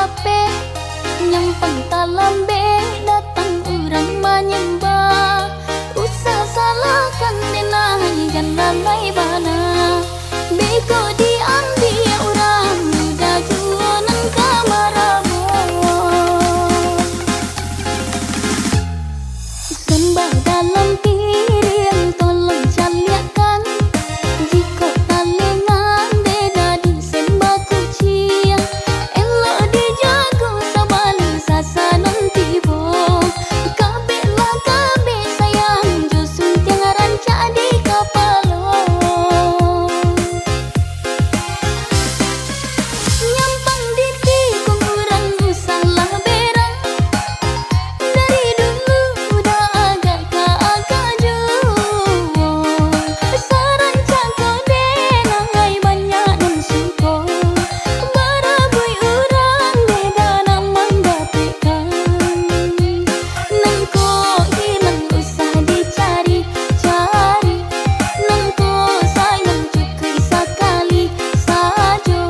lape yang pangtalambe datang urang menyembah usah salahkan denai dan lalai bana bego diambil orang muda jualan kamaramu sembah dalam piring tolong caliakan jika talengan beda disembah kucing elok dijago sabali sasanon tibo kabeh lah kabeh sayang josun tiang rancak di kapalo nyampang diti kurang usahlah berang dari dulu udah agak keagaju sarancak kau denangai banyak dan suko barabui urang beda nama dapekan nengko hilang usah dicari cari nengko sayang cukup sekali saja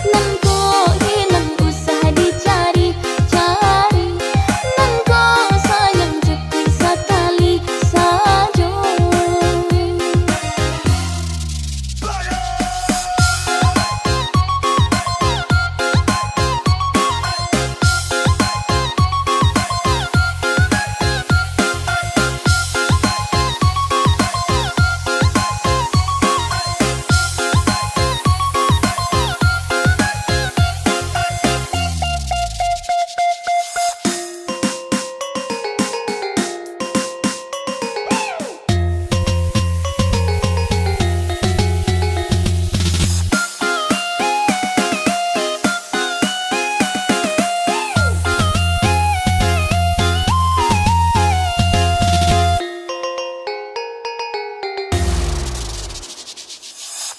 nengko hilang usah dicari cari nengko sayang cukup sekali saja.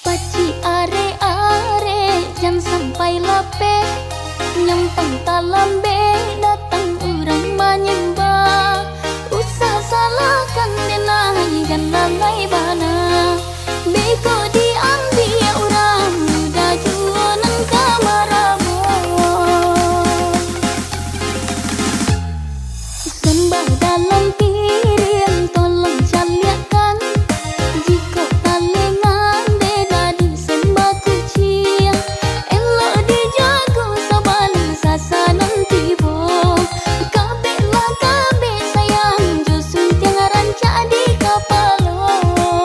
Paci are-are jangan sampai lape nyampang talambe datang urang menyembah usah salahkan denai dan lalai bana bego diambil orang muda jualan kamaramu sembah dalam piring tolong caliakan jika talengan beda disembah kucing elok dijago sabali sasanon tibo kabeh lah kabeh sayang josun tiang rancak di kapalo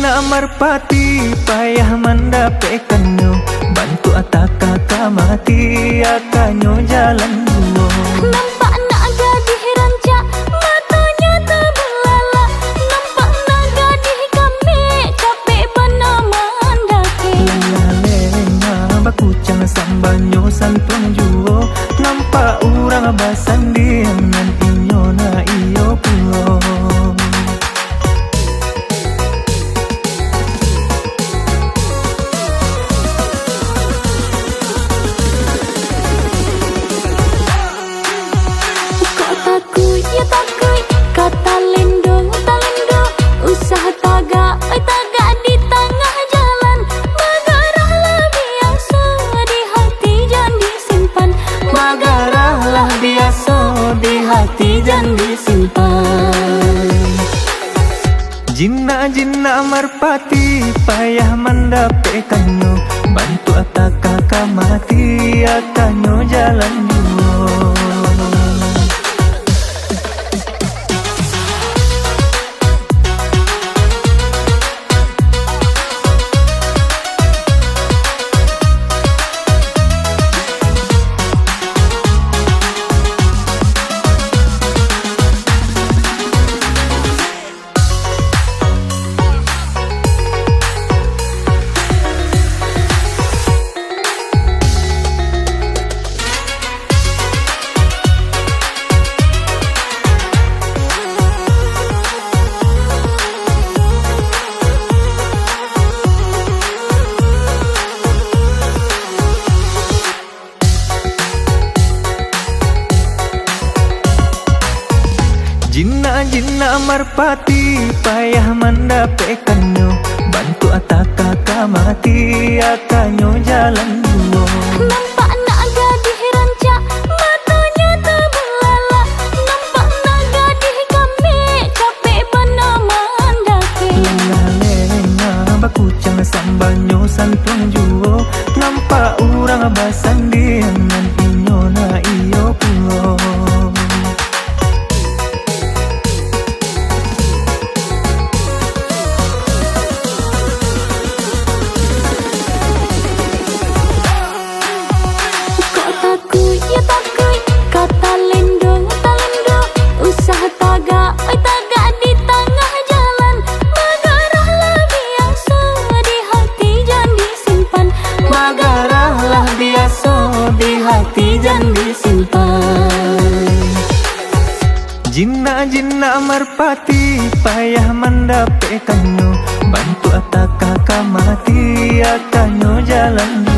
Jina merpati payah mendapatkannya, bantu atak kakak mati akannya jalan dua. Nampak nak gadis rancak, matanya terbelalak. Nampak nak gadis kami, capek bernama andake. Lenga bakucang sambanyo santung juo, nampak orang basandiangan inyo na iyo pulo. Takut ya takut, kata lendo talendo, usaha tagak tagak di tengah jalan. Magarahlah biasa di hati jangan disimpan. Magarahlah biasa di hati jangan disimpan. Jina merpati payah mendapatkannya, bantu atak kakak mati akannya jalan dua. Jina merpati payah mendapatkannya, bantu atak kakak mati akannya jalan dua. Nampak nak gadis rancak, matanya terbelalak. Nampak nak gadis kami, capek bernama andake. Lenga bakucang sambanyo santung juo, nampak orang basandiangan inyo na iyo pulo. Takut ya takut, kata lendo talendo, usaha tagak tagak di tengah jalan. Magarahlah biasa di hati jangan disimpan. Magarahlah biasa di hati jangan disimpan. Jina merpati payah mendapatkannya, bantu atak kakak mati akannya jalan dua.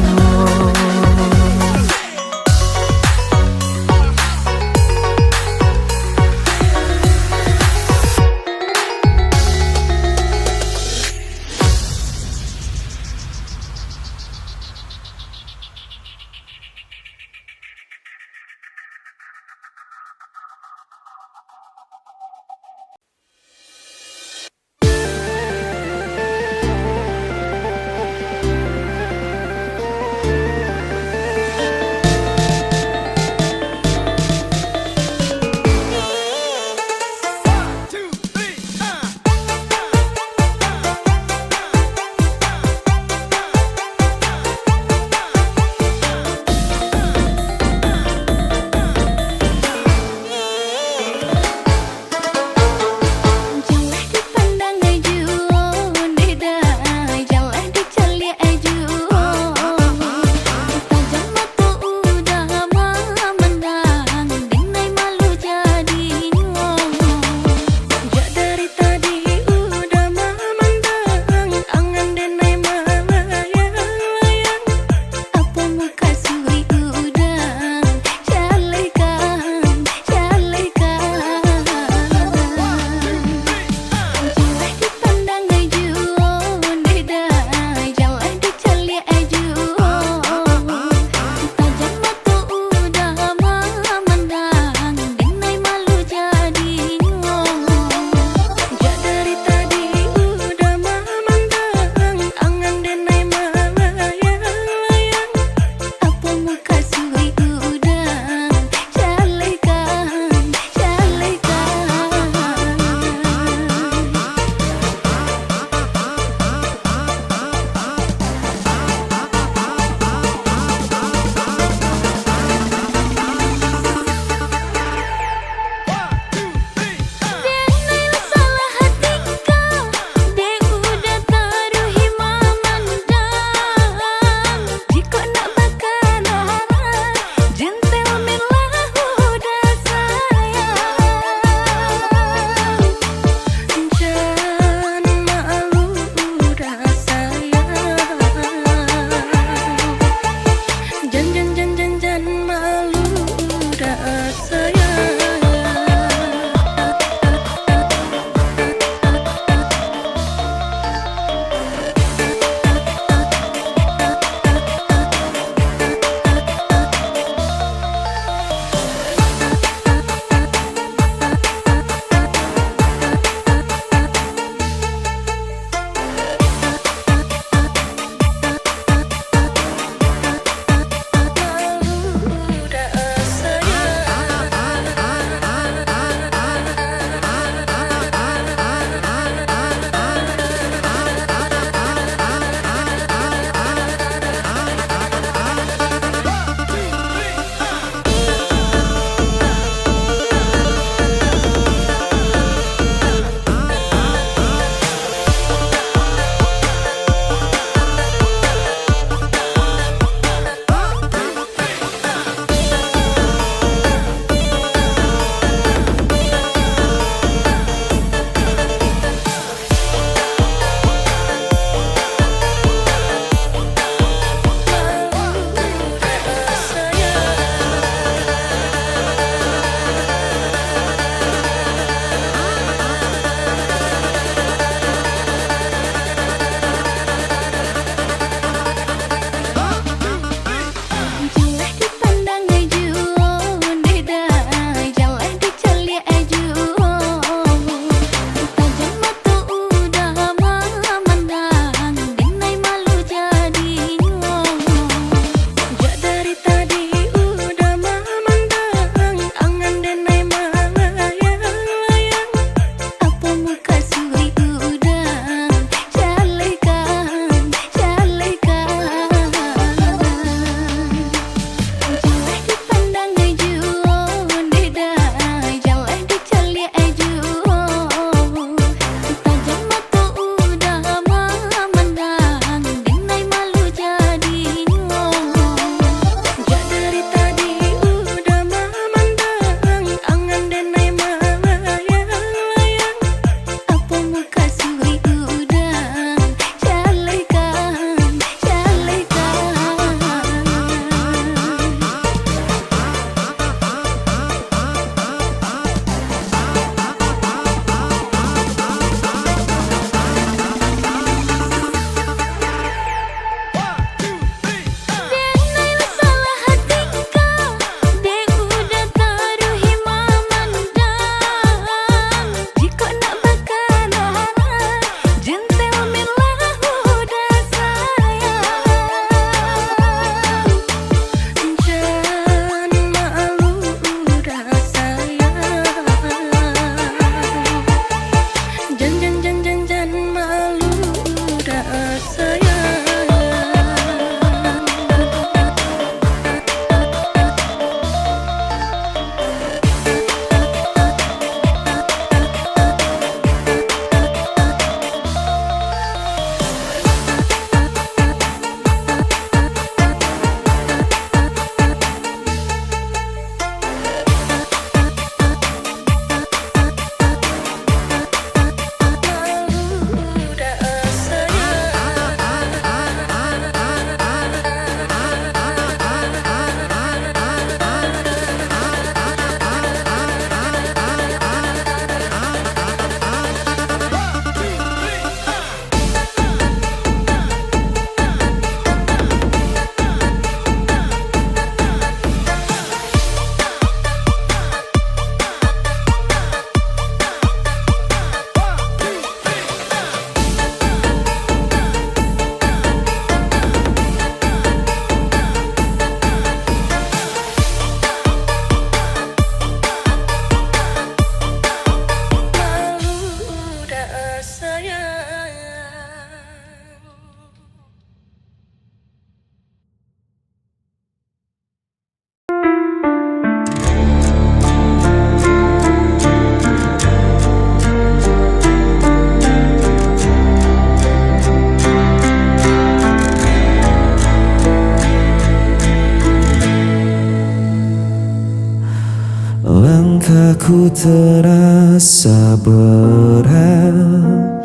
Ku terasa berat,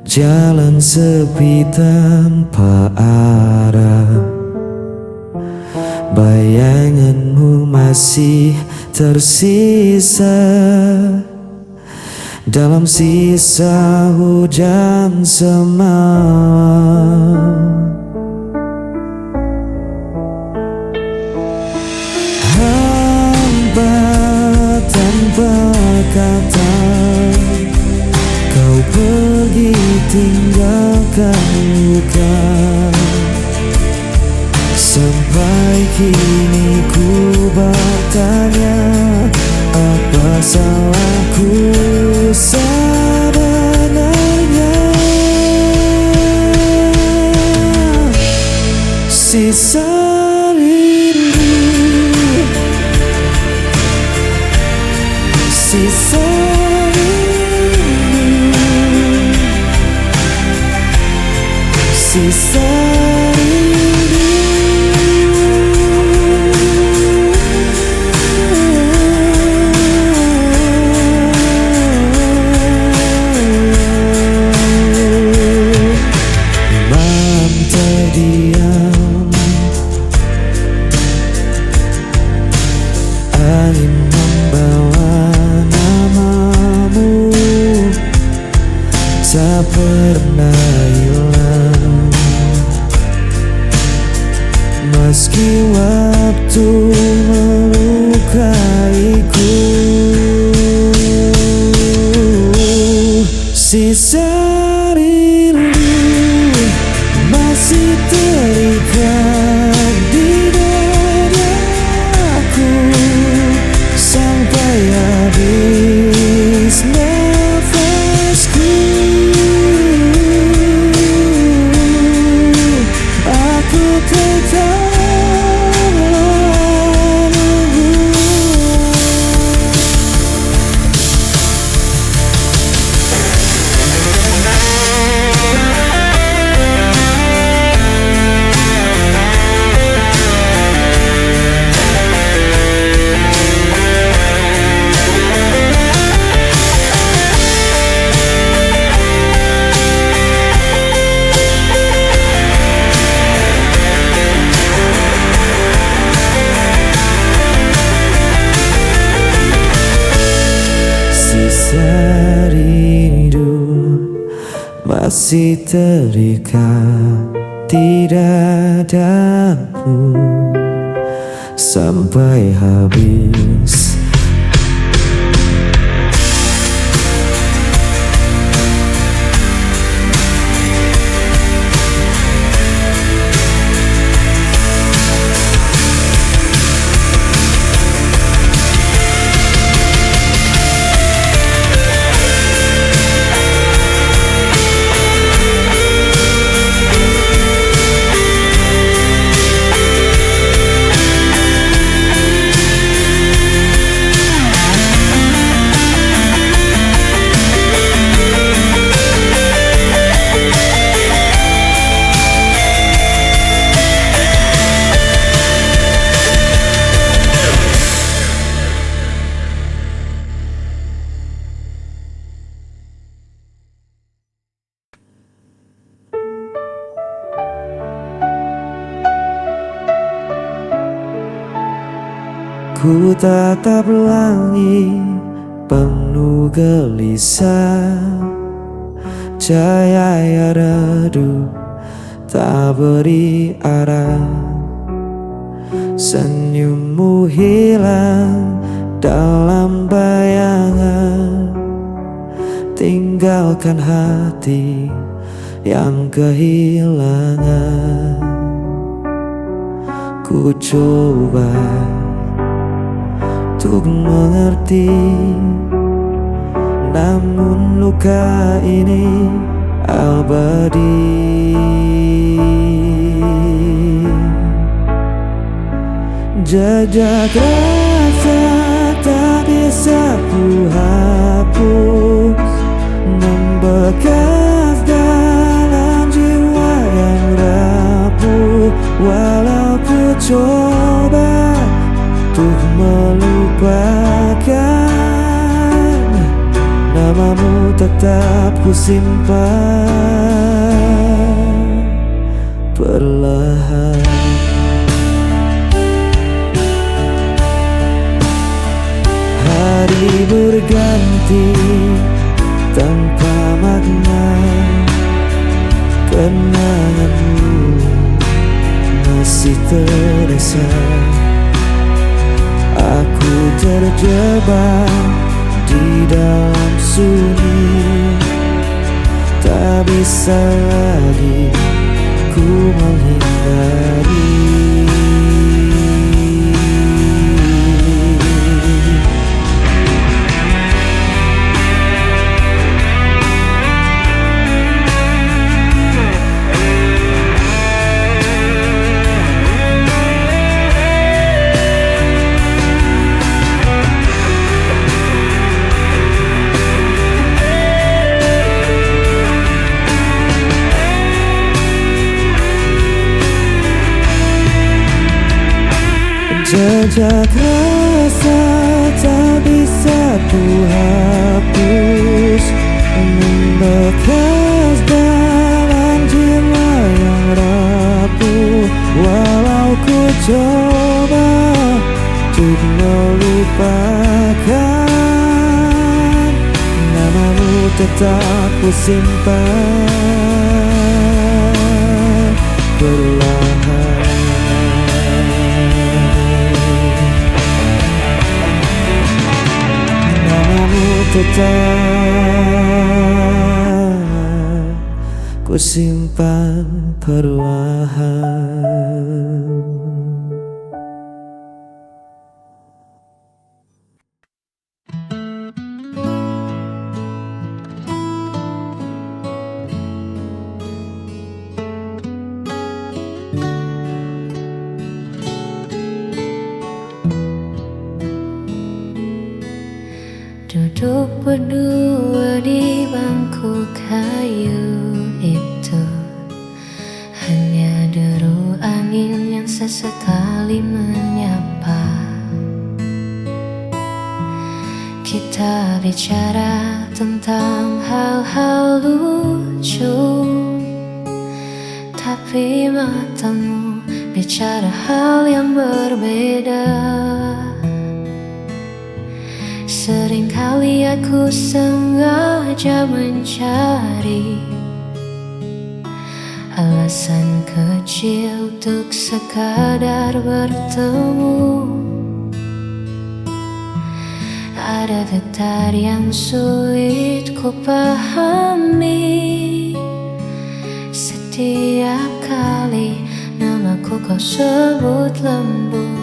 jalan sepi tanpa arah. Bayanganmu masih tersisa dalam sisa hujan semalam. Hamba tanpa kata, kau pergi tinggalkan luka. Sampai kini ku bertanya, apa salahku sebenarnya? Sisa rindu, sisa rindu, sisa rindu. Malam terdiam, angin membawa namamu, tak pernah hilang. Meski waktu melukaiku, sisa rindu masih terikat di dadaku. Sampai habis nafasku, aku tetap menunggu. Sisa rindu masih terikat di dadamu sampai habis. Ku tatap langit penuh gelisah, cahaya redup tak beri arah. Senyummu hilang dalam bayangan, tinggalkan hati yang kehilangan. Ku coba untuk mengerti, namun luka ini abadi. Jejak rasa tak bisa ku hapus, membekas dalam jiwa yang rapuh. Walau ku coba untuk melupakan, tetap ku simpan perlahan. Hari berganti tanpa makna, kenanganmu masih terasa. Aku terjebak di dalam sunyi, tak bisa lagi ku menghindari. Jejak rasa tak bisa ku hapus, membekas dalam jiwa yang rapuh. Walau ku coba untuk melupakan, namamu tetap ku simpan perlahan. Tetap ku simpan perlahan. Duduk berdua di bangku kayu itu, hanya deru angin yang sesekali menyapa. Kita bicara tentang hal-hal lucu, tapi matamu bicara hal yang berbeda. Seringkali aku sengaja mencari alasan kecil untuk sekadar bertemu. Ada getar yang sulit ku pahami setiap kali namaku kau sebut lembut.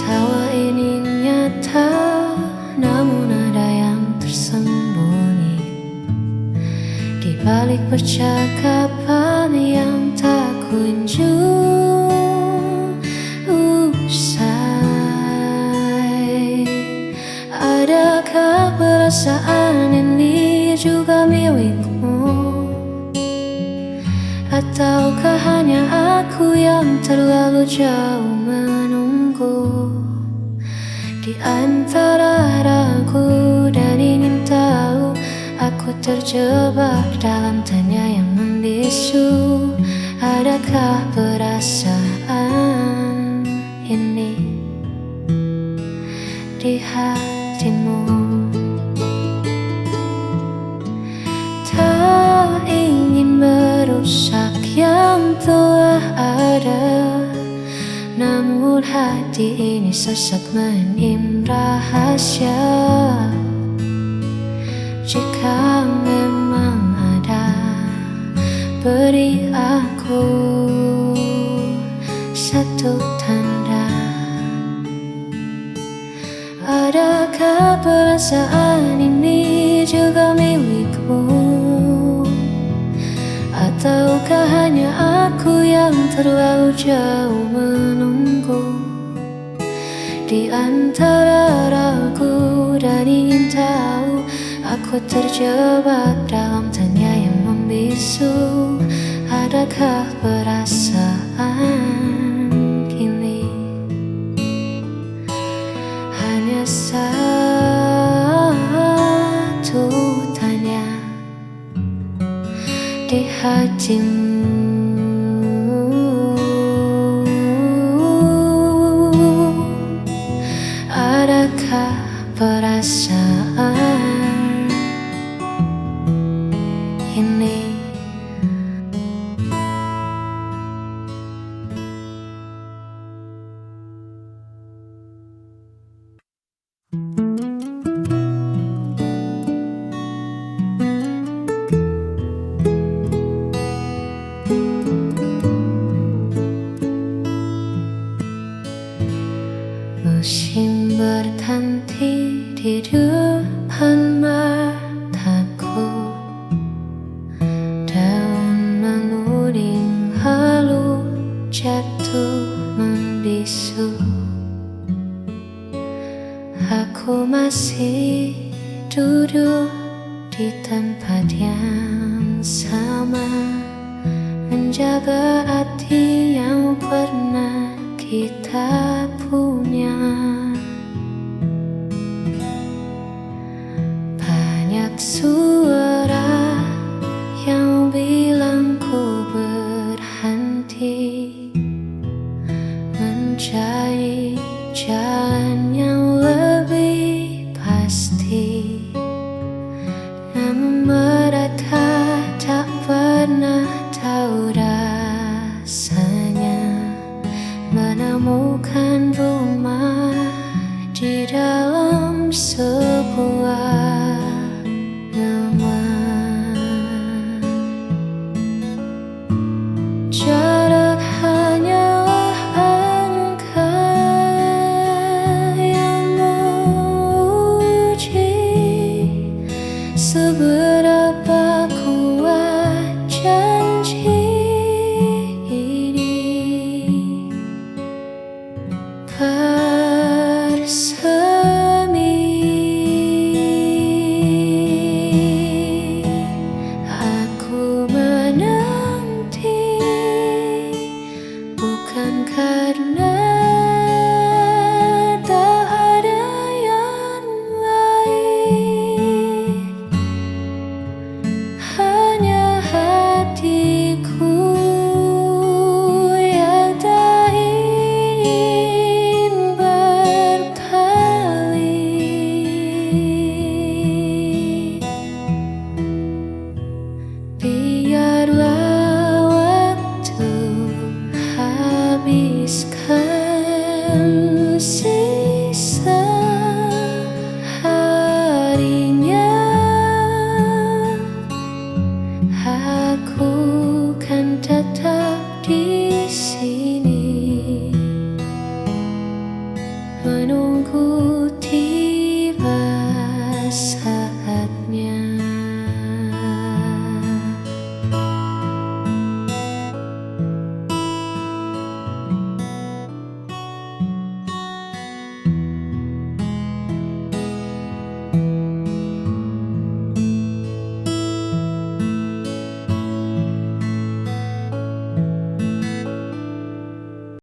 Tawa ini nyata, namun ada yang tersembunyi di balik percakapan yang tak kunjung usai. Adakah perasaan ini juga milikmu? Ataukah hanya aku yang terlalu jauh menunggu? Di antara ragu dan ingin tahu, aku terjebak dalam tanya yang membisu. Adakah perasaan ini di hatimu? Tak ingin merusak yang telah ada, namun hati ini sesak menyimpan rahasia. Jika memang ada, beri aku satu tanda. Adakah perasaan ini juga milikmu? Ataukah hanya aku yang terlalu jauh menunggu? Di antara ragu dan ingin tahu, aku terjebak dalam tanya yang membisu. Adakah perasaan kini hanya saja di hatimu. Adakah perasaan ini? Musim berganti di depan mataku, daun menguning lalu jatuh membisu. Aku masih duduk di tempat yang sama, menjaga hati yang pernah kita punya. Banyak suara yang bilang ku berhenti, mencari jalan yang lebih pasti. Namun mereka tak pernah tahu rasanya menemukan rumah di dalam sebuah lemah. Jarak hanyalah angka yang menguji seberapa